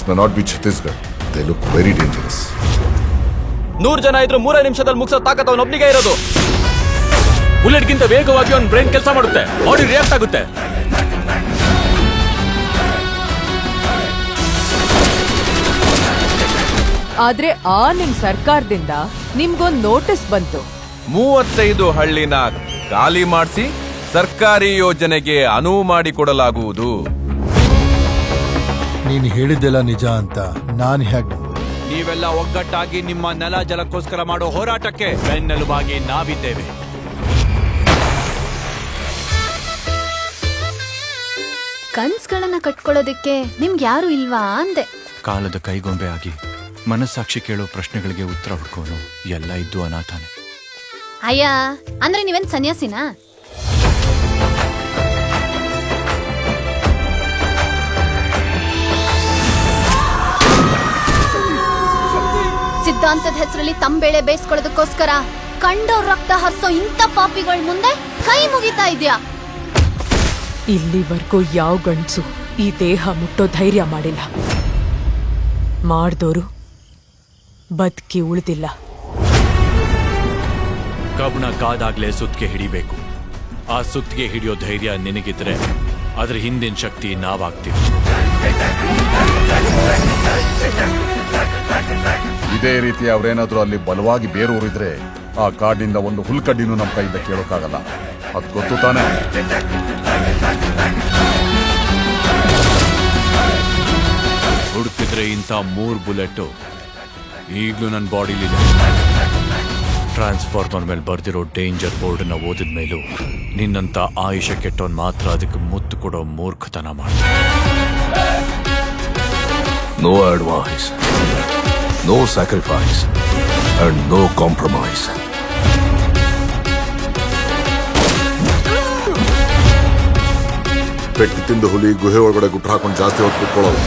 This may not be Chhattisgarh. They look very dangerous. 100 ಜನ ಇದ್ರು 3 ನಿಮಿಷದಲ್ಲಿ ಮುಗಿಸೋ ತಾಕತ್ ಅವನೊಬ್ನಿಗೆ ಇರೋದು. ಬುಲೆಟ್ಗಿಂತ ವೇಗವಾಗಿ ಅವನ ಬ್ರೈನ್ ಕೆಲಸ ಮಾಡುತ್ತೆ, ಬಾಡಿ ರಿಯಾಕ್ಟ್ ಆಗುತ್ತೆ. ಆದ್ರೆ ನಿಮ್ ಸರ್ಕಾರದಿಂದ ನಿಮ್ಗೊಂದು ನೋಟಿಸ್ ಬಂತು. 35 ಹಳ್ಳಿನ ಖಾಲಿ ಮಾಡಿಸಿ ಸರ್ಕಾರಿ ಯೋಜನೆಗೆ ಅನುವು ಮಾಡಿಕೊಡಲಾಗುವುದು. ನೀನು ಹೇಳಿದ್ದೆಲ್ಲ ನಿಜ ಅಂತ ನಾನು ಹೇಗೆ ನಂಬೋದು? ನೀವೆಲ್ಲ ಒಗ್ಗಟ್ಟಾಗಿ ನಿಮ್ಮ ನೆಲ ಜಲಕ್ಕೋಸ್ಕರ ಮಾಡೋ ಹೋರಾಟಕ್ಕೆ ಬೆನ್ನೆಲುಬಾಗಿ ನಾವಿದ್ದೇವೆ. ಕನ್ಸ್ಗಳನ್ನ ಕಟ್ಕೊಳ್ಳೋದಿಕ್ಕೆ ನಿಮ್ಗೆ ಯಾರು ಇಲ್ವಾ ಅಂದೆ. ಕಾಲದ ಕೈಗೊಂಬೆ ಆಗಿ ಮನಸ್ಸಾಕ್ಷಿ ಕೇಳೋ ಪ್ರಶ್ನೆಗಳಿಗೆ ಉತ್ತರ ಹುಡ್ಕೋನು ಎಲ್ಲ ಇದ್ದು ಅನಾಥಾನೆ. ಅಯ್ಯ, ಅಂದ್ರೆ ನೀವೇನ್ ಸನ್ಯಾಸಿನಾ? ಸಿದ್ಧಾಂತದ ಹೆಸರಲ್ಲಿ ತಂಬೇಳೆ ಬೇಯಿಸ್ಕೊಳ್ಳೋದಕ್ಕೋಸ್ಕರ ಕಂಡೋರ್ ರಕ್ತ ಹರಿಸೋ ಇಂಥ ಪಾಪಿಗಳ ಮುಂದೆ ಕೈ ಮುಗಿತಾ ಇದ್ಯಾ? ಇಲ್ಲಿವರೆಗೂ ಯಾವ ಗಂಡ್ಸು ಈ ದೇಹ ಮುಟ್ಟೋ ಧೈರ್ಯ ಮಾಡಿಲ್ಲ. ಮಾಡ್ದೋರು ಬದುಕಿ ಉಳಿದಿಲ್ಲ. ಕಬ್ಣ ಕಾದಾಗ್ಲೇ ಸುತ್ತಿಗೆ ಹಿಡಿಬೇಕು. ಆ ಸುತ್ತಿಗೆ ಹಿಡಿಯೋ ಧೈರ್ಯ ನಿನಗಿದ್ರೆ ಅದ್ರ ಹಿಂದಿನ ಶಕ್ತಿ ನಾವಾಗ್ತೀವಿ. ಇದೇ ರೀತಿ ಅವ್ರೇನಾದ್ರೂ ಅಲ್ಲಿ ಬಲವಾಗಿ ಬೇರೂರಿದ್ರೆ ಆ ಕಾಡಿನಿಂದ ಒಂದು ಹುಲ್ಕಡ್ಡಿನೂ ನಮ್ಮ ಕೈಯಿಂದ ಕೇಳೋಕ್ಕಾಗಲ್ಲ. ಅದು ಗೊತ್ತು ತಾನೆ? ಹುಡುಕಿದ್ರೆ ಇಂಥ 3 ಬುಲೆಟ್ ಈಗ್ಲೂ ನನ್ನ ಬಾಡಿಲಿದೆ. ಟ್ರಾನ್ಸ್ಫಾರ್ಮರ್ ಮೇಲೆ ಬರ್ದಿರೋ ಡೇಂಜರ್ ಬೋರ್ಡ್ ನ ಓದಿದ ಮೇಲೂ ನಿನ್ನಂತ ಆಯುಷ ಕೆಟ್ಟವನ್ ಮಾತ್ರ ಅದಕ್ಕೆ ಮುತ್ತು ಕೊಡೋ ಮೂರ್ಖತನ ಮಾಡ. No advice, no sacrifice, and no compromise. ಪೆಟ್ಟು ತಿಂದು ಹುಲಿ ಗುಹೆ ಒಳಗಡೆ ಗುಟ್ಟು ಹಾಕೊಂಡು ಜಾಸ್ತಿ ಹೊತ್ತು ಕುತ್ಕೊಳ್ಳೋದು.